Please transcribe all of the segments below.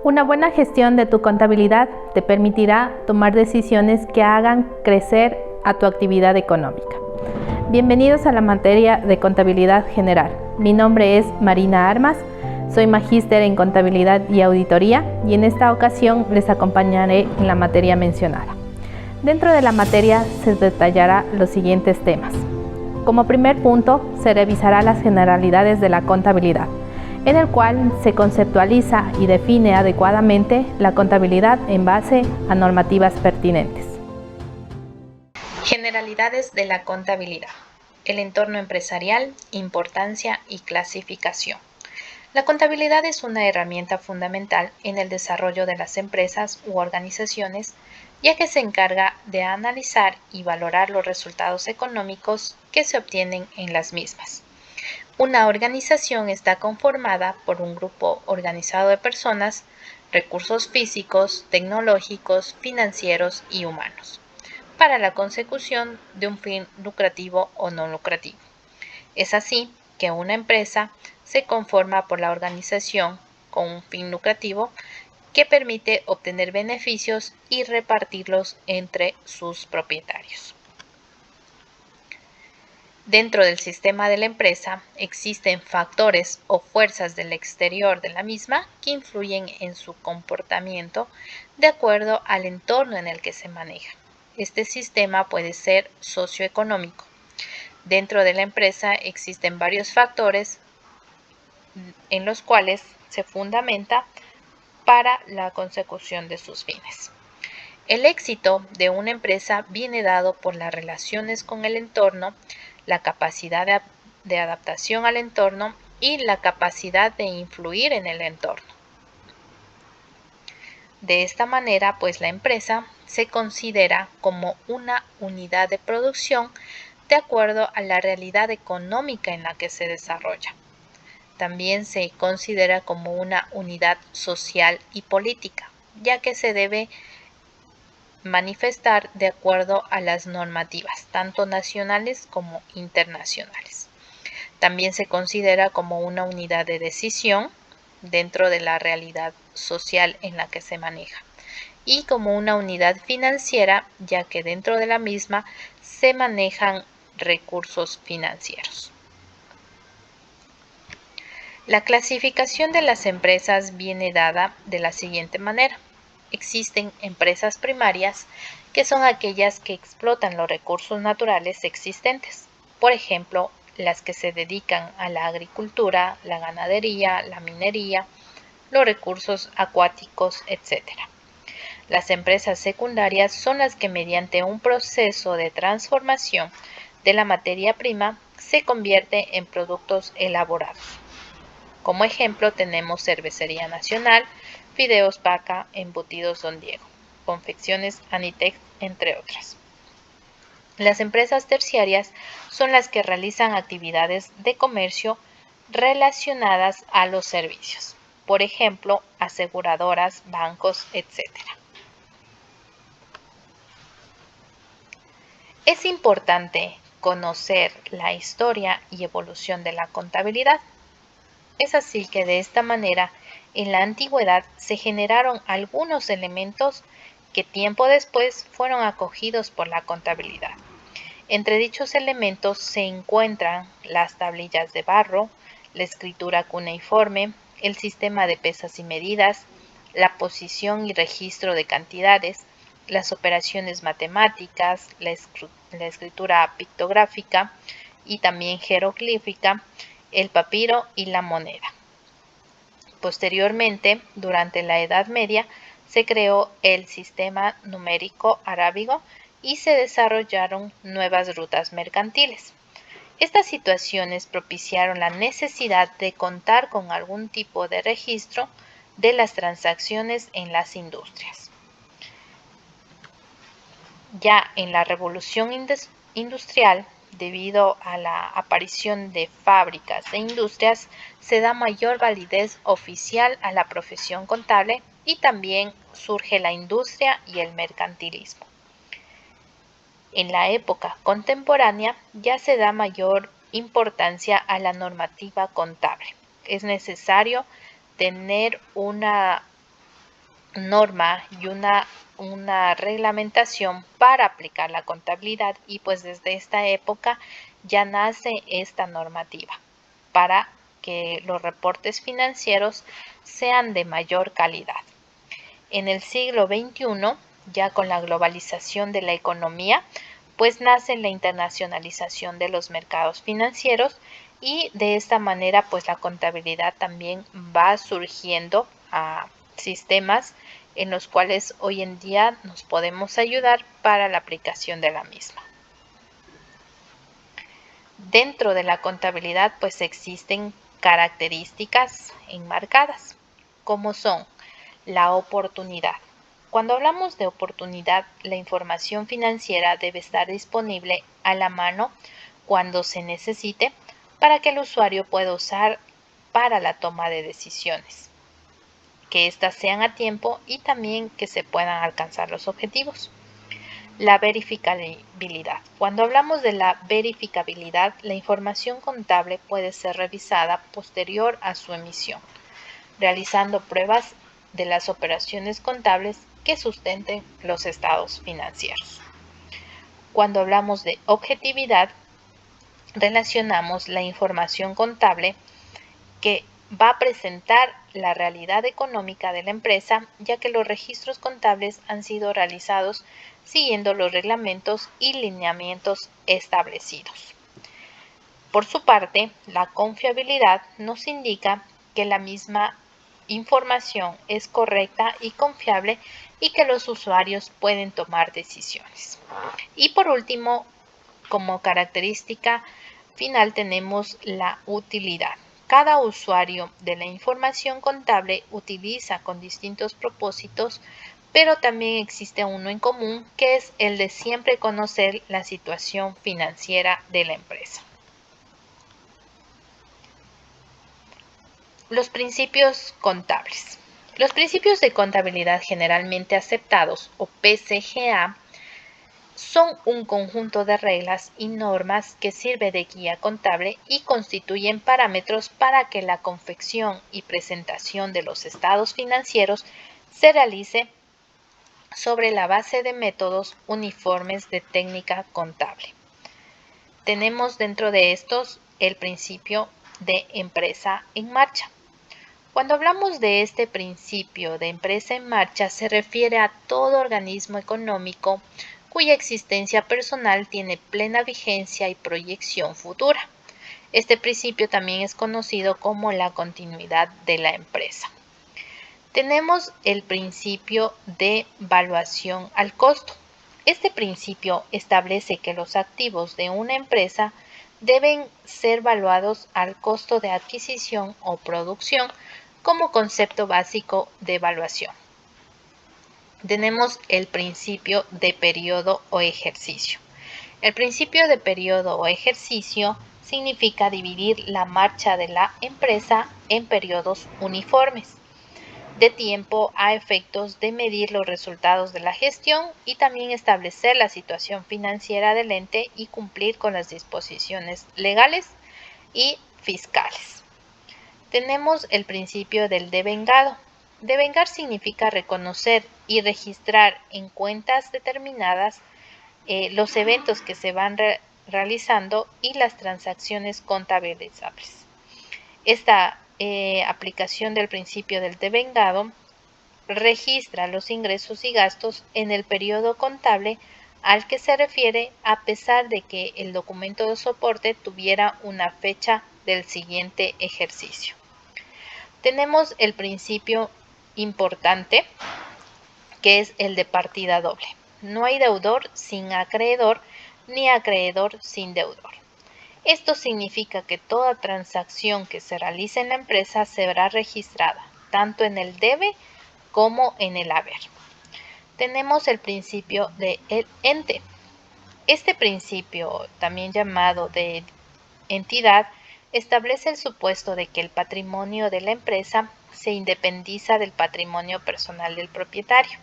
Una buena gestión de tu contabilidad te permitirá tomar decisiones que hagan crecer a tu actividad económica. Bienvenidos a la materia de contabilidad general. Mi nombre es Marina Armas, soy magíster en contabilidad y auditoría y en esta ocasión les acompañaré en la materia mencionada. Dentro de la materia se detallará los siguientes temas. Como primer punto, se revisará las generalidades de la contabilidad, en el cual se conceptualiza y define adecuadamente la contabilidad en base a normativas pertinentes. Generalidades de la contabilidad. El entorno empresarial, importancia y clasificación. La contabilidad es una herramienta fundamental en el desarrollo de las empresas u organizaciones, ya que se encarga de analizar y valorar los resultados económicos que se obtienen en las mismas. Una organización está conformada por un grupo organizado de personas, recursos físicos, tecnológicos, financieros y humanos, para la consecución de un fin lucrativo o no lucrativo. Es así que una empresa se conforma por la organización con un fin lucrativo que permite obtener beneficios y repartirlos entre sus propietarios. Dentro del sistema de la empresa existen factores o fuerzas del exterior de la misma que influyen en su comportamiento de acuerdo al entorno en el que se maneja. Este sistema puede ser socioeconómico. Dentro de la empresa existen varios factores en los cuales se fundamenta para la consecución de sus fines. El éxito de una empresa viene dado por las relaciones con el entorno, la capacidad de adaptación al entorno y la capacidad de influir en el entorno. De esta manera, pues la empresa se considera como una unidad de producción de acuerdo a la realidad económica en la que se desarrolla. También se considera como una unidad social y política, ya que se debe manifestar de acuerdo a las normativas, tanto nacionales como internacionales. También se considera como una unidad de decisión dentro de la realidad social en la que se maneja y como una unidad financiera, ya que dentro de la misma se manejan recursos financieros. La clasificación de las empresas viene dada de la siguiente manera. Existen empresas primarias, que son aquellas que explotan los recursos naturales existentes. Por ejemplo, las que se dedican a la agricultura, la ganadería, la minería, los recursos acuáticos, etc. Las empresas secundarias son las que mediante un proceso de transformación de la materia prima se convierte en productos elaborados. Como ejemplo tenemos Cervecería Nacional, Fideos Paca, Embutidos Don Diego, Confecciones Anitex, entre otras. Las empresas terciarias son las que realizan actividades de comercio relacionadas a los servicios, por ejemplo, aseguradoras, bancos, etc. Es importante conocer la historia y evolución de la contabilidad. Es así que de esta manera, en la antigüedad se generaron algunos elementos que tiempo después fueron acogidos por la contabilidad. Entre dichos elementos se encuentran las tablillas de barro, la escritura cuneiforme, el sistema de pesas y medidas, la posición y registro de cantidades, las operaciones matemáticas, la escritura pictográfica y también jeroglífica, el papiro y la moneda. Posteriormente, durante la Edad Media, se creó el sistema numérico arábigo y se desarrollaron nuevas rutas mercantiles. Estas situaciones propiciaron la necesidad de contar con algún tipo de registro de las transacciones en las industrias. Ya en la Revolución Industrial, debido a la aparición de fábricas e industrias, se da mayor validez oficial a la profesión contable y también surge la industria y el mercantilismo. En la época contemporánea ya se da mayor importancia a la normativa contable. Es necesario tener una norma y una reglamentación para aplicar la contabilidad, y pues desde esta época ya nace esta normativa para que los reportes financieros sean de mayor calidad. En el siglo XXI, ya con la globalización de la economía, pues nace la internacionalización de los mercados financieros, y de esta manera pues la contabilidad también va surgiendo a sistemas en los cuales hoy en día nos podemos ayudar para la aplicación de la misma. Dentro de la contabilidad pues existen características enmarcadas, como son la oportunidad. Cuando hablamos de oportunidad, la información financiera debe estar disponible a la mano cuando se necesite para que el usuario pueda usar para la toma de decisiones, que éstas sean a tiempo y también que se puedan alcanzar los objetivos. La verificabilidad. Cuando hablamos de la verificabilidad, la información contable puede ser revisada posterior a su emisión, realizando pruebas de las operaciones contables que sustenten los estados financieros. Cuando hablamos de objetividad, relacionamos la información contable que va a presentar la realidad económica de la empresa, ya que los registros contables han sido realizados siguiendo los reglamentos y lineamientos establecidos. Por su parte, la confiabilidad nos indica que la misma información es correcta y confiable y que los usuarios pueden tomar decisiones. Y por último, como característica final tenemos la utilidad. Cada usuario de la información contable utiliza con distintos propósitos, pero también existe uno en común, que es el de siempre conocer la situación financiera de la empresa. Los principios contables. Los principios de contabilidad generalmente aceptados, o PCGA, son un conjunto de reglas y normas que sirve de guía contable y constituyen parámetros para que la confección y presentación de los estados financieros se realice sobre la base de métodos uniformes de técnica contable. Tenemos dentro de estos el principio de empresa en marcha. Cuando hablamos de este principio de empresa en marcha, se refiere a todo organismo económico cuya existencia personal tiene plena vigencia y proyección futura. Este principio también es conocido como la continuidad de la empresa. Tenemos el principio de valuación al costo. Este principio establece que los activos de una empresa deben ser valuados al costo de adquisición o producción como concepto básico de evaluación. Tenemos el principio de periodo o ejercicio. El principio de periodo o ejercicio significa dividir la marcha de la empresa en periodos uniformes de tiempo a efectos de medir los resultados de la gestión y también establecer la situación financiera del ente y cumplir con las disposiciones legales y fiscales. Tenemos el principio del devengado. Devengar significa reconocer y registrar en cuentas determinadas los eventos que se van realizando y las transacciones contabilizables. Esta aplicación del principio del devengado registra los ingresos y gastos en el periodo contable al que se refiere, a pesar de que el documento de soporte tuviera una fecha del siguiente ejercicio. Tenemos el principio importante, que es el de partida doble. No hay deudor sin acreedor, ni acreedor sin deudor. Esto significa que toda transacción que se realice en la empresa será registrada, tanto en el debe como en el haber. Tenemos el principio del ente. Este principio, también llamado de entidad, establece el supuesto de que el patrimonio de la empresa se independiza del patrimonio personal del propietario,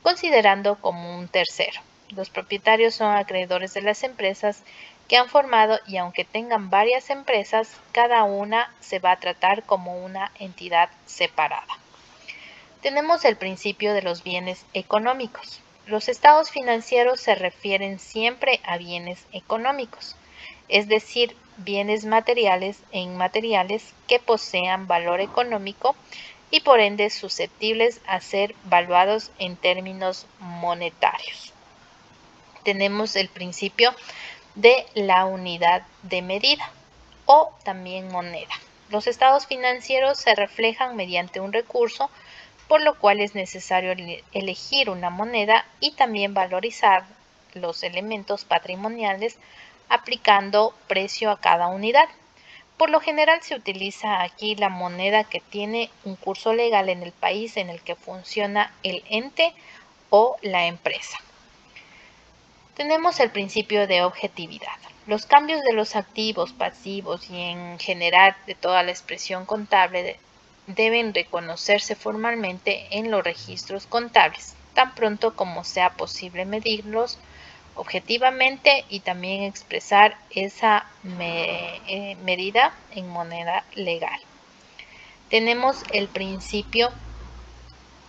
considerando como un tercero. Los propietarios son acreedores de las empresas que han formado, y aunque tengan varias empresas, cada una se va a tratar como una entidad separada. Tenemos el principio de los bienes económicos. Los estados financieros se refieren siempre a bienes económicos, es decir, bienes materiales e inmateriales que posean valor económico y por ende susceptibles a ser valuados en términos monetarios. Tenemos el principio de la unidad de medida o también moneda. Los estados financieros se reflejan mediante un recurso, por lo cual es necesario elegir una moneda y también valorizar los elementos patrimoniales aplicando precio a cada unidad. Por lo general se utiliza aquí la moneda que tiene un curso legal en el país en el que funciona el ente o la empresa. Tenemos el principio de objetividad. Los cambios de los activos, pasivos y en general de toda la expresión contable deben reconocerse formalmente en los registros contables, tan pronto como sea posible medirlos objetivamente y también expresar esa medida en moneda legal. Tenemos el principio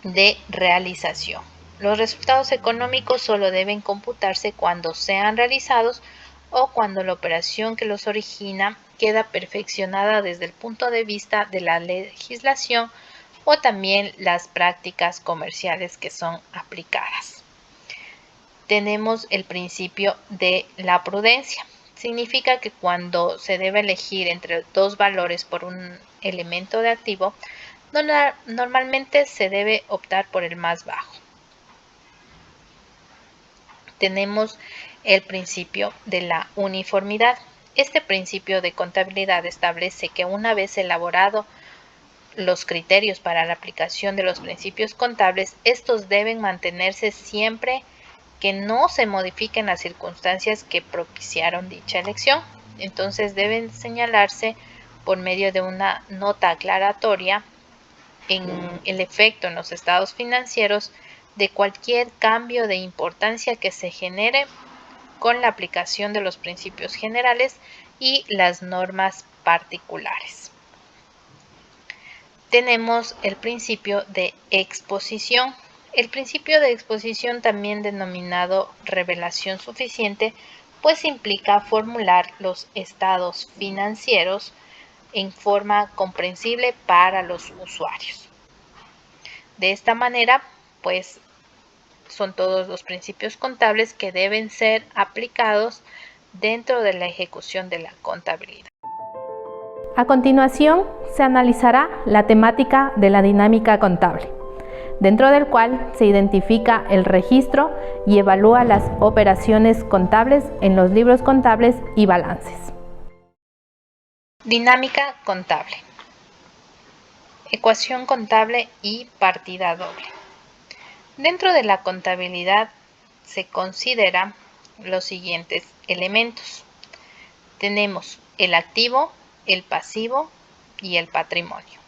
de realización. Los resultados económicos solo deben computarse cuando sean realizados o cuando la operación que los origina queda perfeccionada desde el punto de vista de la legislación o también las prácticas comerciales que son aplicadas. Tenemos el principio de la prudencia. Significa que cuando se debe elegir entre dos valores por un elemento de activo, normalmente se debe optar por el más bajo. Tenemos el principio de la uniformidad. Este principio de contabilidad establece que una vez elaborado los criterios para la aplicación de los principios contables, estos deben mantenerse siempre que no se modifiquen las circunstancias que propiciaron dicha elección. Entonces deben señalarse por medio de una nota aclaratoria en el efecto en los estados financieros de cualquier cambio de importancia que se genere con la aplicación de los principios generales y las normas particulares. Tenemos el principio de exposición. El principio de exposición, también denominado revelación suficiente, pues implica formular los estados financieros en forma comprensible para los usuarios. De esta manera, pues son todos los principios contables que deben ser aplicados dentro de la ejecución de la contabilidad. A continuación, se analizará la temática de la dinámica contable, dentro del cual se identifica el registro y evalúa las operaciones contables en los libros contables y balances. Dinámica contable. Ecuación contable y partida doble. Dentro de la contabilidad se consideran los siguientes elementos. Tenemos el activo, el pasivo y el patrimonio.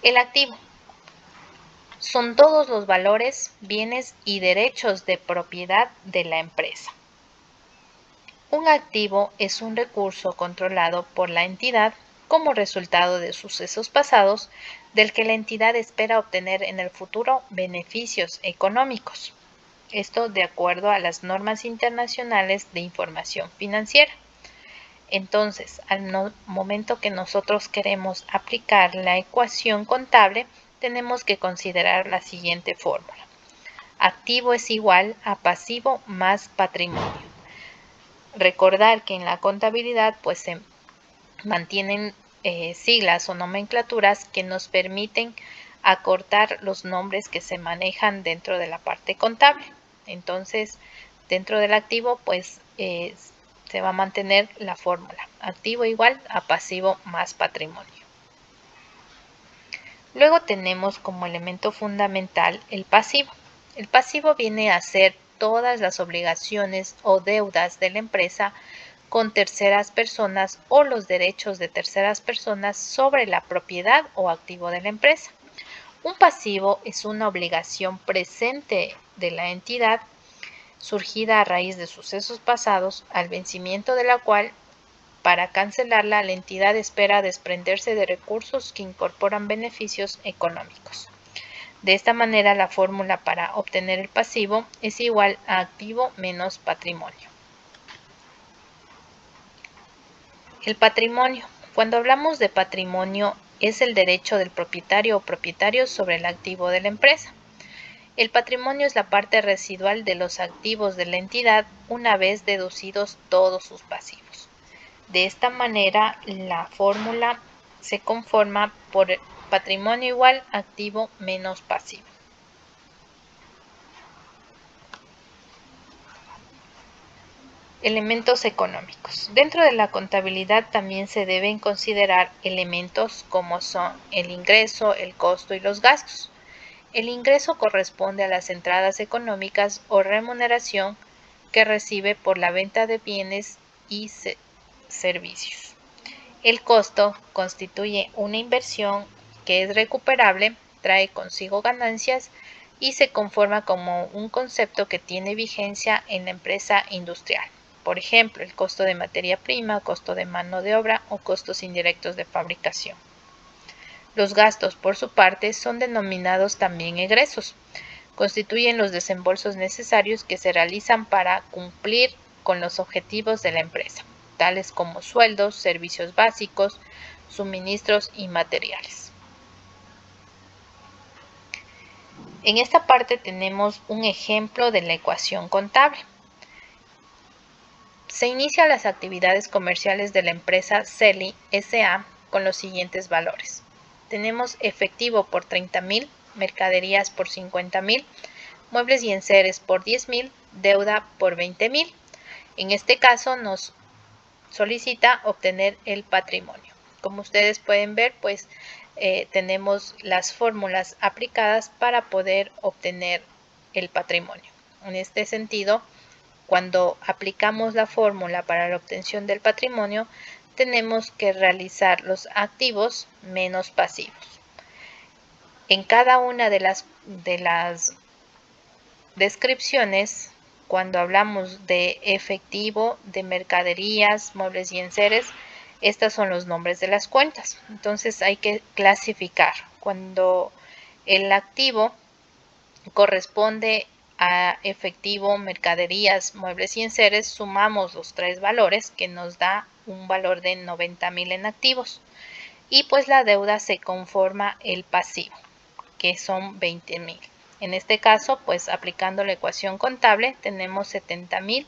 El activo son todos los valores, bienes y derechos de propiedad de la empresa. Un activo es un recurso controlado por la entidad como resultado de sucesos pasados del que la entidad espera obtener en el futuro beneficios económicos. Esto de acuerdo a las normas internacionales de información financiera. Entonces, al momento que nosotros queremos aplicar la ecuación contable, tenemos que considerar la siguiente fórmula. Activo es igual a pasivo más patrimonio. Recordar que en la contabilidad pues se mantienen siglas o nomenclaturas que nos permiten acortar los nombres que se manejan dentro de la parte contable. Entonces, dentro del activo pues se va a mantener la fórmula. Activo igual a pasivo más patrimonio. Luego tenemos como elemento fundamental el pasivo. El pasivo viene a ser todas las obligaciones o deudas de la empresa con terceras personas o los derechos de terceras personas sobre la propiedad o activo de la empresa. Un pasivo es una obligación presente de la entidad surgida a raíz de sucesos pasados, al vencimiento de la cual Para cancelarla, la entidad espera desprenderse de recursos que incorporan beneficios económicos. De esta manera, la fórmula para obtener el pasivo es igual a activo menos patrimonio. El patrimonio. Cuando hablamos de patrimonio, es el derecho del propietario o propietarios sobre el activo de la empresa. El patrimonio es la parte residual de los activos de la entidad una vez deducidos todos sus pasivos. De esta manera, la fórmula se conforma por patrimonio igual activo menos pasivo. Elementos económicos. Dentro de la contabilidad también se deben considerar elementos como son el ingreso, el costo y los gastos. El ingreso corresponde a las entradas económicas o remuneración que recibe por la venta de bienes y servicios. El costo constituye una inversión que es recuperable, trae consigo ganancias y se conforma como un concepto que tiene vigencia en la empresa industrial. Por ejemplo, el costo de materia prima, costo de mano de obra o costos indirectos de fabricación. Los gastos, por su parte, son denominados también egresos. Constituyen los desembolsos necesarios que se realizan para cumplir con los objetivos de la empresa, tales como sueldos, servicios básicos, suministros y materiales. En esta parte tenemos un ejemplo de la ecuación contable. Se inician las actividades comerciales de la empresa Celi S.A. con los siguientes valores. Tenemos efectivo por 30,000, mercaderías por 50,000, muebles y enseres por 10,000, deuda por 20,000. En este caso nos solicita obtener el patrimonio. Como ustedes pueden ver, pues tenemos las fórmulas aplicadas para poder obtener el patrimonio. En este sentido, cuando aplicamos la fórmula para la obtención del patrimonio, tenemos que realizar los activos menos pasivos. En cada una de las descripciones, cuando hablamos de efectivo, de mercaderías, muebles y enseres, estos son los nombres de las cuentas. Entonces hay que clasificar. Cuando el activo corresponde a efectivo, mercaderías, muebles y enseres, sumamos los tres valores que nos da un valor de 90,000 en activos. Y pues la deuda se conforma el pasivo, que son 20,000. En este caso, pues aplicando la ecuación contable, tenemos 70,000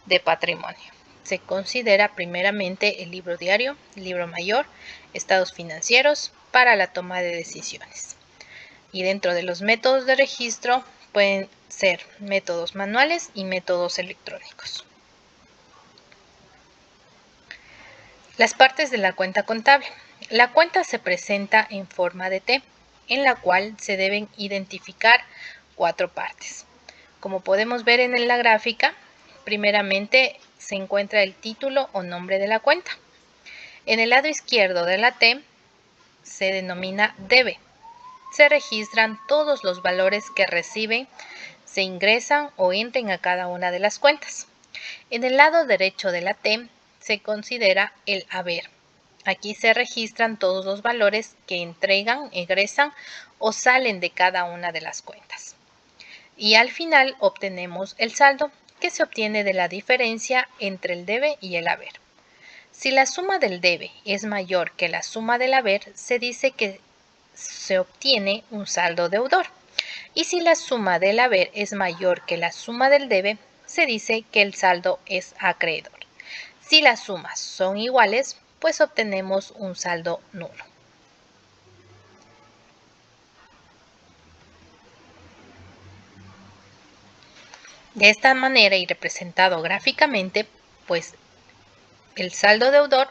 de patrimonio. Se considera primeramente el libro diario, libro mayor, estados financieros para la toma de decisiones. Y dentro de los métodos de registro pueden ser métodos manuales y métodos electrónicos. Las partes de la cuenta contable. La cuenta se presenta en forma de T, en la cual se deben identificar 4 partes. Como podemos ver en la gráfica, primeramente se encuentra el título o nombre de la cuenta. En el lado izquierdo de la T se denomina debe. Se registran todos los valores que reciben, se ingresan o entran a cada una de las cuentas. En el lado derecho de la T se considera el haber. Aquí se registran todos los valores que entregan, egresan o salen de cada una de las cuentas. Y al final obtenemos el saldo, que se obtiene de la diferencia entre el debe y el haber. Si la suma del debe es mayor que la suma del haber, se dice que se obtiene un saldo deudor. Y si la suma del haber es mayor que la suma del debe, se dice que el saldo es acreedor. Si las sumas son iguales, pues obtenemos un saldo nulo. De esta manera y representado gráficamente, pues el saldo deudor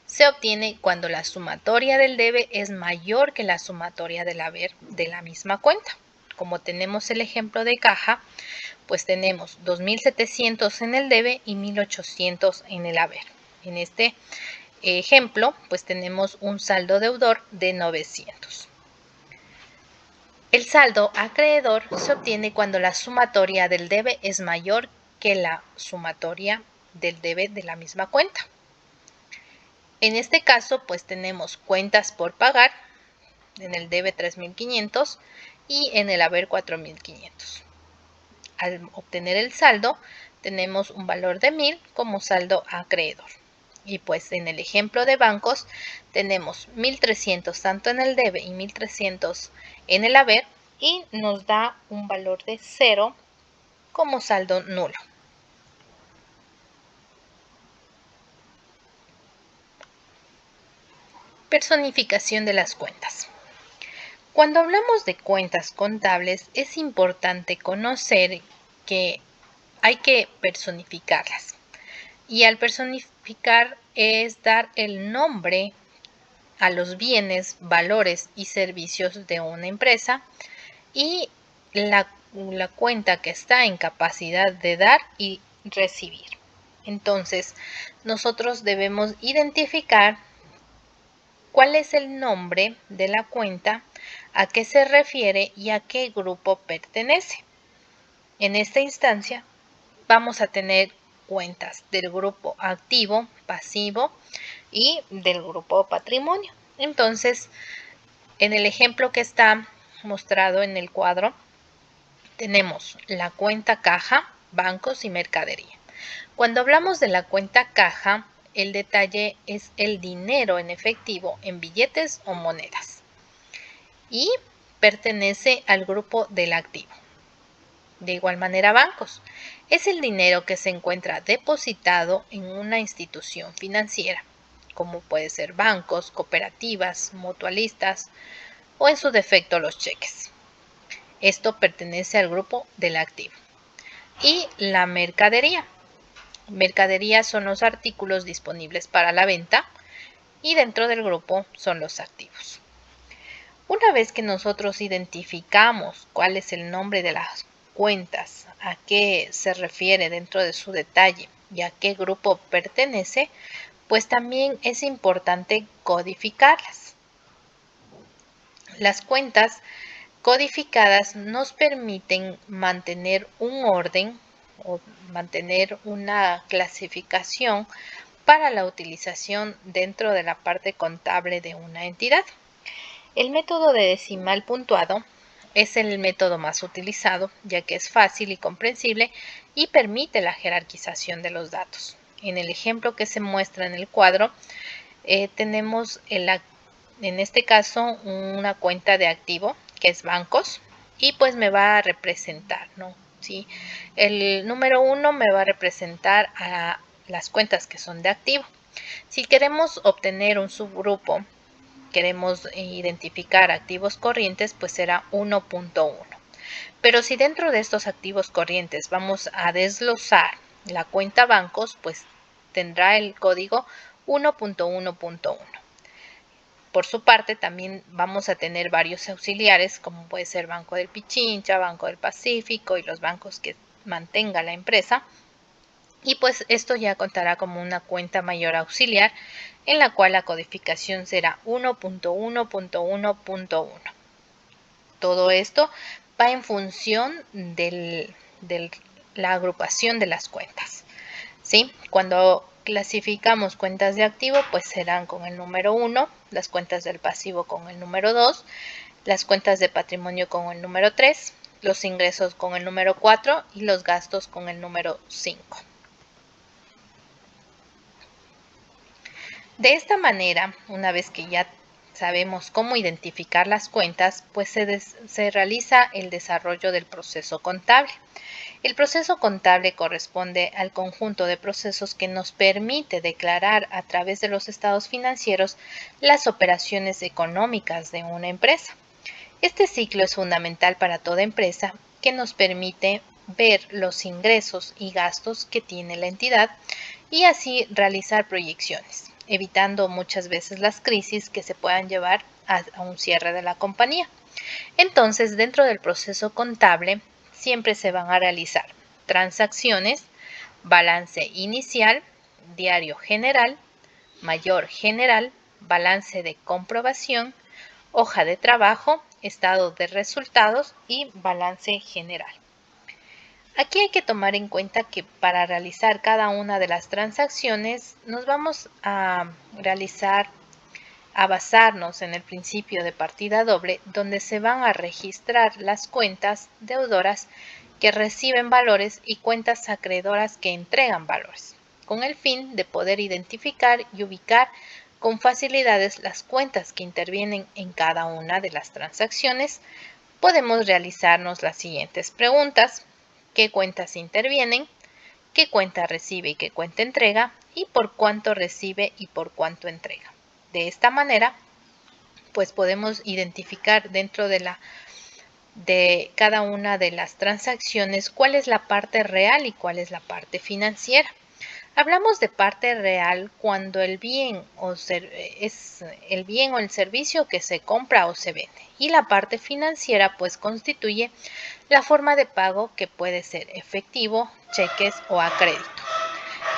se obtiene cuando la sumatoria del debe es mayor que la sumatoria del haber de la misma cuenta. Como tenemos el ejemplo de caja, pues tenemos 2,700 en el debe y 1,800 en el haber. En este ejemplo, pues tenemos un saldo deudor de 900. El saldo acreedor se obtiene cuando la sumatoria del debe es mayor que la sumatoria del debe de la misma cuenta. En este caso, pues tenemos cuentas por pagar, en el debe 3.500 y en el haber 4.500. Al obtener el saldo, tenemos un valor de 1.000 como saldo acreedor. Y pues en el ejemplo de bancos, tenemos 1.300 tanto en el debe y 1.300 en el haber, y nos da un valor de 0 como saldo nulo. Personificación de las cuentas. Cuando hablamos de cuentas contables, es importante conocer que hay que personificarlas. Y al personificar es dar el nombre a los bienes, valores y servicios de una empresa y la cuenta que está en capacidad de dar y recibir. Entonces, nosotros debemos identificar cuál es el nombre de la cuenta, a qué se refiere y a qué grupo pertenece. En esta instancia, vamos a tener cuentas del grupo activo, pasivo y del grupo patrimonio. Entonces, en el ejemplo que está mostrado en el cuadro, tenemos la cuenta caja, bancos y mercadería. Cuando hablamos de la cuenta caja, el detalle es el dinero en efectivo, en billetes o monedas, y pertenece al grupo del activo. De igual manera, bancos es el dinero que se encuentra depositado en una institución financiera, como puede ser bancos, cooperativas, mutualistas o en su defecto los cheques. Esto pertenece al grupo del activo. Y la mercadería. Mercadería son los artículos disponibles para la venta y dentro del grupo son los activos. Una vez que nosotros identificamos cuál es el nombre de las cuentas, a qué se refiere dentro de su detalle y a qué grupo pertenece, pues también es importante codificarlas. Las cuentas codificadas nos permiten mantener un orden o mantener una clasificación para la utilización dentro de la parte contable de una entidad. El método de decimal puntuado es el método más utilizado, ya que es fácil y comprensible y permite la jerarquización de los datos. En el ejemplo que se muestra en el cuadro, tenemos en este caso una cuenta de activo, que es bancos, y pues me va a representar, ¿no? ¿Sí? El número 1 me va a representar a las cuentas que son de activo. Si queremos obtener un subgrupo, queremos identificar activos corrientes, pues será 1.1. Pero si dentro de estos activos corrientes vamos a desglosar la cuenta bancos, pues tendrá el código 1.1.1. Por su parte, también vamos a tener varios auxiliares, como puede ser Banco del Pichincha, Banco del Pacífico y los bancos que mantenga la empresa. Y pues esto ya contará como una cuenta mayor auxiliar, en la cual la codificación será 1.1.1.1. Todo esto va en función de la agrupación de las cuentas, ¿sí? Cuando clasificamos cuentas de activo, pues serán con el número 1, las cuentas del pasivo con el número 2, las cuentas de patrimonio con el número 3, los ingresos con el número 4 y los gastos con el número 5. De esta manera, una vez que ya sabemos cómo identificar las cuentas, pues se realiza el desarrollo del proceso contable. El proceso contable corresponde al conjunto de procesos que nos permite declarar a través de los estados financieros las operaciones económicas de una empresa. Este ciclo es fundamental para toda empresa, que nos permite ver los ingresos y gastos que tiene la entidad y así realizar proyecciones, evitando muchas veces las crisis que se puedan llevar a un cierre de la compañía. Entonces, dentro del proceso contable, siempre se van a realizar transacciones, balance inicial, diario general, mayor general, balance de comprobación, hoja de trabajo, estado de resultados y balance general. Aquí hay que tomar en cuenta que para realizar cada una de las transacciones nos vamos a basarnos en el principio de partida doble, donde se van a registrar las cuentas deudoras que reciben valores y cuentas acreedoras que entregan valores, con el fin de poder identificar y ubicar con facilidades las cuentas que intervienen en cada una de las transacciones. Podemos realizarnos las siguientes preguntas: ¿qué cuentas intervienen? ¿Qué cuenta recibe y qué cuenta entrega? ¿Y por cuánto recibe y por cuánto entrega? De esta manera, pues podemos identificar dentro de cada una de las transacciones cuál es la parte real y cuál es la parte financiera. Hablamos de parte real cuando el bien es el bien o el servicio que se compra o se vende, y la parte financiera pues constituye la forma de pago, que puede ser efectivo, cheques o a crédito.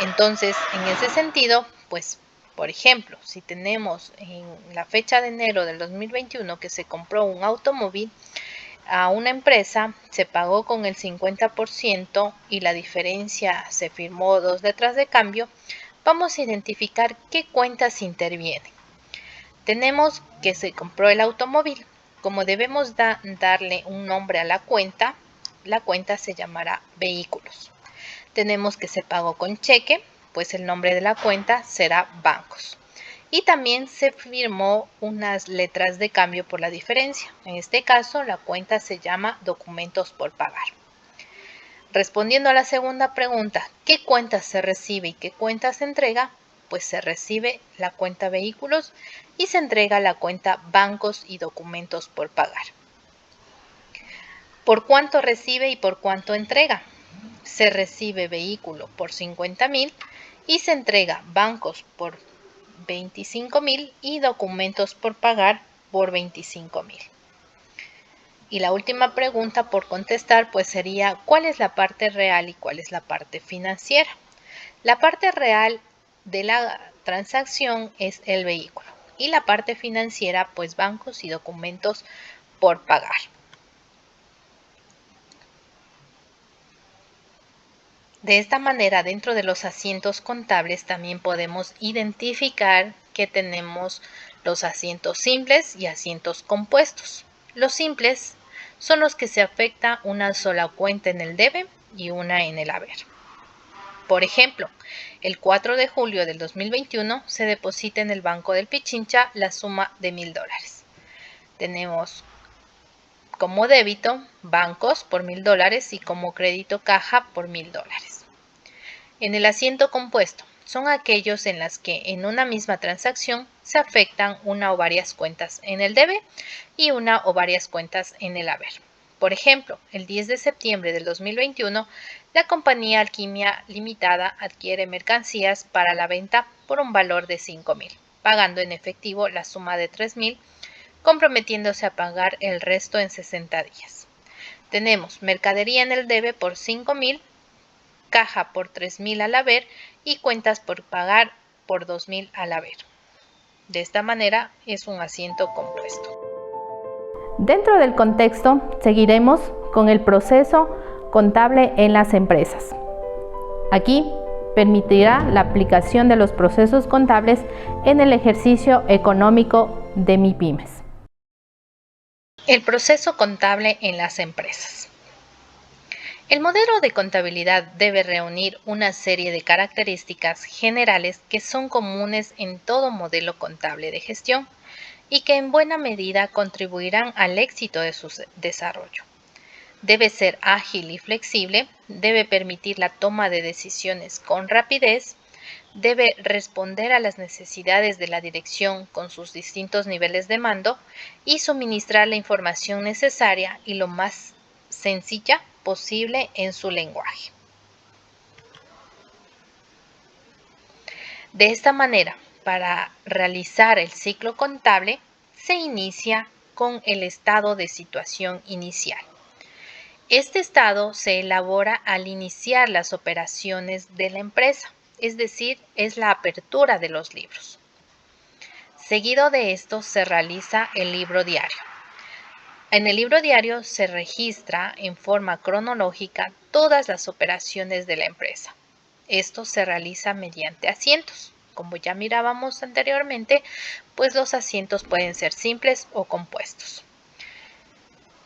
Entonces, en ese sentido, pues, por ejemplo, si tenemos en la fecha de enero del 2021 que se compró un automóvil a una empresa, se pagó con el 50% y la diferencia se firmó 2 letras de cambio, vamos a identificar qué cuentas intervienen. Tenemos que se compró el automóvil. Como debemos darle un nombre a la cuenta se llamará vehículos. Tenemos que se pagó con cheque, pues el nombre de la cuenta será bancos. Y también se firmó unas letras de cambio por la diferencia. En este caso, la cuenta se llama documentos por pagar. Respondiendo a la segunda pregunta, ¿qué cuenta se recibe y qué cuenta se entrega? Pues se recibe la cuenta vehículos y se entrega la cuenta bancos y documentos por pagar. ¿Por cuánto recibe y por cuánto entrega? Se recibe vehículo por 50,000 y se entrega bancos por 25,000 y documentos por pagar por 25,000. Y la última pregunta por contestar pues sería: ¿cuál es la parte real y cuál es la parte financiera? La parte real de la transacción es el vehículo y la parte financiera pues bancos y documentos por pagar. De esta manera, dentro de los asientos contables también podemos identificar que tenemos los asientos simples y asientos compuestos. Los simples son los que se afecta una sola cuenta en el debe y una en el haber. Por ejemplo, el 4 de julio del 2021 se deposita en el Banco del Pichincha la suma de $1,000. Tenemos como débito bancos por $1,000 y como crédito caja por $1,000. En el asiento compuesto son aquellos en las que en una misma transacción se afectan una o varias cuentas en el debe y una o varias cuentas en el haber. Por ejemplo, el 10 de septiembre del 2021, la compañía Alquimia Limitada adquiere mercancías para la venta por un valor de 5,000, pagando en efectivo la suma de 3,000, comprometiéndose a pagar el resto en 60 días. Tenemos mercadería en el debe por 5,000, caja por 3,000 al haber y cuentas por pagar por 2,000 al haber. De esta manera es un asiento compuesto. Dentro del contexto, seguiremos con el proceso contable en las empresas. Aquí permitirá la aplicación de los procesos contables en el ejercicio económico de MIPYMES. El proceso contable en las empresas. El modelo de contabilidad debe reunir una serie de características generales que son comunes en todo modelo contable de gestión y que en buena medida contribuirán al éxito de su desarrollo. Debe ser ágil y flexible, debe permitir la toma de decisiones con rapidez, debe responder a las necesidades de la dirección con sus distintos niveles de mando y suministrar la información necesaria y lo más sencilla posible en su lenguaje. De esta manera, para realizar el ciclo contable, se inicia con el estado de situación inicial. Este estado se elabora al iniciar las operaciones de la empresa, es decir, es la apertura de los libros. Seguido de esto se realiza el libro diario. En el libro diario se registra en forma cronológica todas las operaciones de la empresa. Esto se realiza mediante asientos. Como ya mirábamos anteriormente, pues los asientos pueden ser simples o compuestos.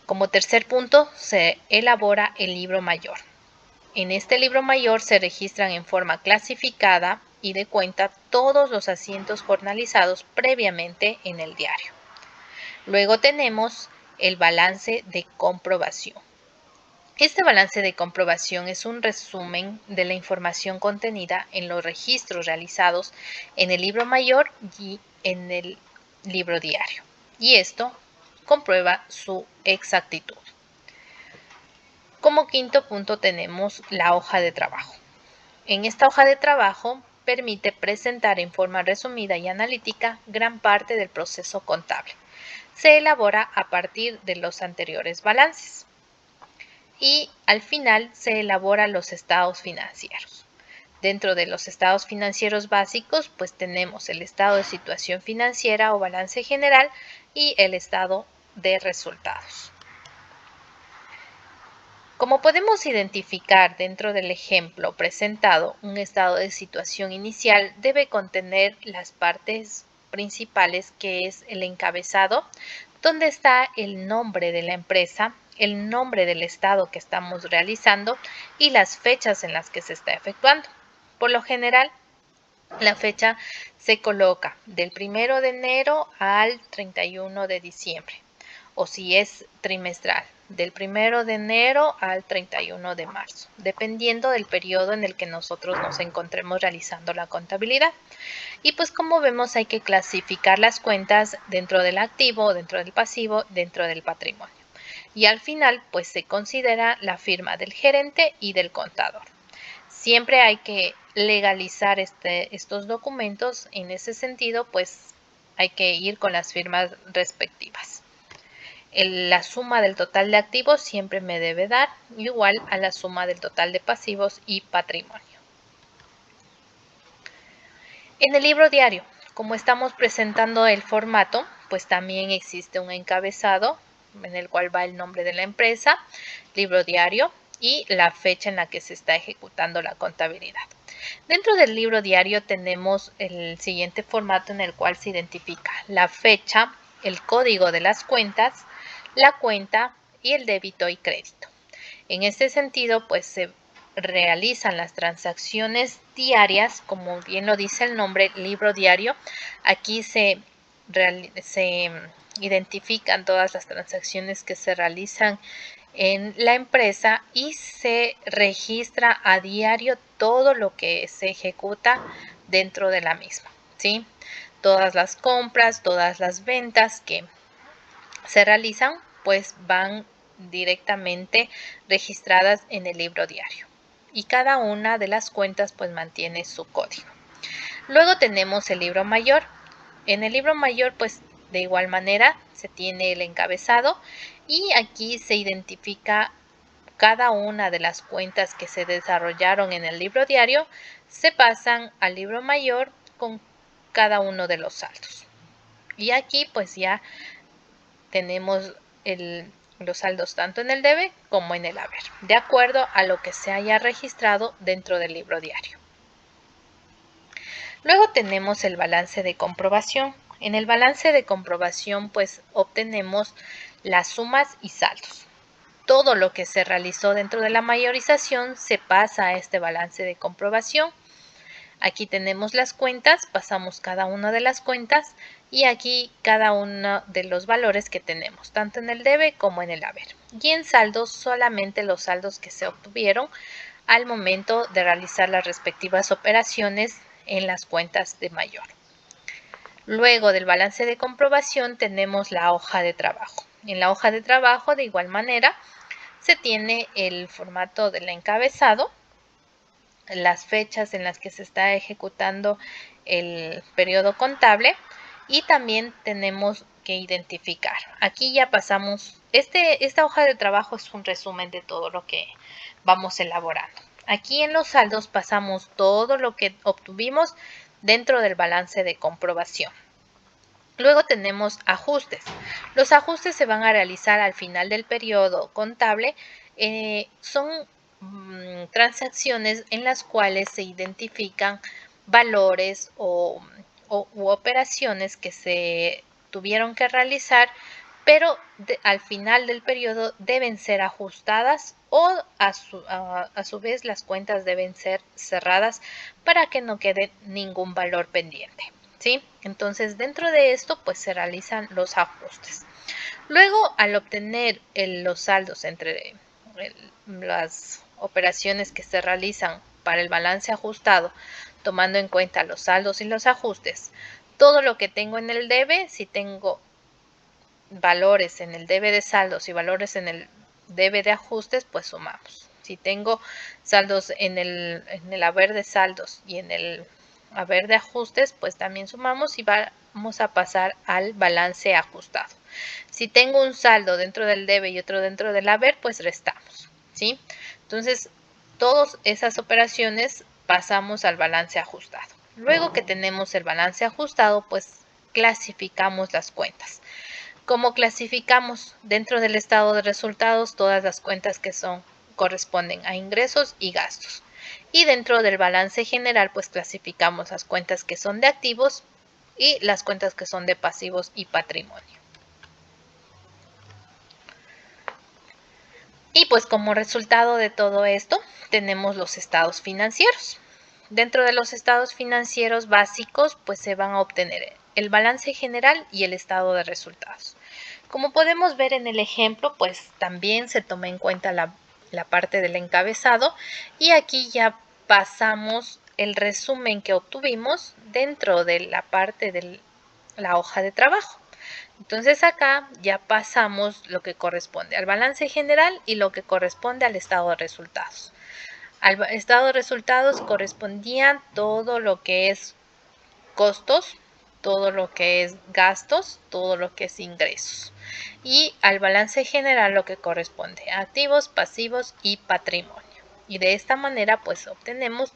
Como tercer punto, se elabora el libro mayor. En este libro mayor se registran en forma clasificada y de cuenta todos los asientos jornalizados previamente en el diario. Luego tenemos el balance de comprobación. Este balance de comprobación es un resumen de la información contenida en los registros realizados en el libro mayor y en el libro diario. Y esto comprueba su exactitud. Como quinto punto tenemos la hoja de trabajo. En esta hoja de trabajo permite presentar en forma resumida y analítica gran parte del proceso contable. Se elabora a partir de los anteriores balances. Y al final se elaboran los estados financieros. Dentro de los estados financieros básicos, pues tenemos el estado de situación financiera o balance general y el estado de resultados. Como podemos identificar dentro del ejemplo presentado, un estado de situación inicial debe contener las partes principales, que es el encabezado, donde está el nombre de la empresa, el nombre del estado que estamos realizando y las fechas en las que se está efectuando. Por lo general, la fecha se coloca del 1 de enero al 31 de diciembre, o si es trimestral, del 1 de enero al 31 de marzo, dependiendo del periodo en el que nosotros nos encontremos realizando la contabilidad. Y pues como vemos, hay que clasificar las cuentas dentro del activo, dentro del pasivo, dentro del patrimonio. Y al final, pues se considera la firma del gerente y del contador. Siempre hay que legalizar estos documentos. En ese sentido, pues hay que ir con las firmas respectivas. La suma del total de activos siempre me debe dar igual a la suma del total de pasivos y patrimonio. En el libro diario, como estamos presentando el formato, pues también existe un encabezado en el cual va el nombre de la empresa, libro diario y la fecha en la que se está ejecutando la contabilidad. Dentro del libro diario tenemos el siguiente formato en el cual se identifica la fecha, el código de las cuentas, la cuenta y el débito y crédito. En este sentido, pues se realizan las transacciones diarias, como bien lo dice el nombre, libro diario. Aquí se identifican todas las transacciones que se realizan en la empresa y se registra a diario todo lo que se ejecuta dentro de la misma, ¿sí? Todas las compras, todas las ventas que se realizan, pues van directamente registradas en el libro diario. Y cada una de las cuentas pues mantiene su código. Luego tenemos el libro mayor. En el libro mayor pues de igual manera se tiene el encabezado y aquí se identifica cada una de las cuentas que se desarrollaron en el libro diario, se pasan al libro mayor con cada uno de los saldos. Y aquí pues ya tenemos los saldos tanto en el debe como en el haber, de acuerdo a lo que se haya registrado dentro del libro diario. Luego tenemos el balance de comprobación. En el balance de comprobación pues obtenemos las sumas y saldos. Todo lo que se realizó dentro de la mayorización se pasa a este balance de comprobación. Aquí tenemos las cuentas, pasamos cada una de las cuentas y aquí cada uno de los valores que tenemos, tanto en el debe como en el haber. Y en saldos, solamente los saldos que se obtuvieron al momento de realizar las respectivas operaciones en las cuentas de mayor. Luego del balance de comprobación tenemos la hoja de trabajo. En la hoja de trabajo, de igual manera, se tiene el formato del encabezado, las fechas en las que se está ejecutando el periodo contable y también tenemos que identificar. Aquí ya pasamos, esta hoja de trabajo es un resumen de todo lo que vamos elaborando. Aquí en los saldos pasamos todo lo que obtuvimos dentro del balance de comprobación. Luego tenemos ajustes. Los ajustes se van a realizar al final del periodo contable. Son transacciones en las cuales se identifican valores u operaciones que se tuvieron que realizar, pero al final del periodo deben ser ajustadas o a su vez las cuentas deben ser cerradas para que no quede ningún valor pendiente. ¿Sí? Entonces, dentro de esto, pues se realizan los ajustes. Luego, al obtener los saldos entre las operaciones que se realizan para el balance ajustado, tomando en cuenta los saldos y los ajustes, todo lo que tengo en el debe, si tengo valores en el debe de saldos y valores en el debe de ajustes, pues sumamos. Si tengo saldos en el haber de saldos y en el haber de ajustes, pues también sumamos y vamos a pasar al balance ajustado. Si tengo un saldo dentro del debe y otro dentro del haber, pues restamos, ¿sí? Entonces, todas esas operaciones pasamos al balance ajustado. Luego que tenemos el balance ajustado, pues clasificamos las cuentas. ¿Cómo clasificamos? Dentro del estado de resultados, todas las cuentas que corresponden a ingresos y gastos. Y dentro del balance general, pues clasificamos las cuentas que son de activos y las cuentas que son de pasivos y patrimonio. Y pues como resultado de todo esto, tenemos los estados financieros. Dentro de los estados financieros básicos, pues se van a obtener el balance general y el estado de resultados. Como podemos ver en el ejemplo, pues también se toma en cuenta la parte del encabezado y aquí ya pasamos el resumen que obtuvimos dentro de la parte de la hoja de trabajo. Entonces acá ya pasamos lo que corresponde al balance general y lo que corresponde al estado de resultados. Al estado de resultados correspondían todo lo que es costos, todo lo que es gastos, todo lo que es ingresos. Y al balance general lo que corresponde a activos, pasivos y patrimonio. Y de esta manera pues obtenemos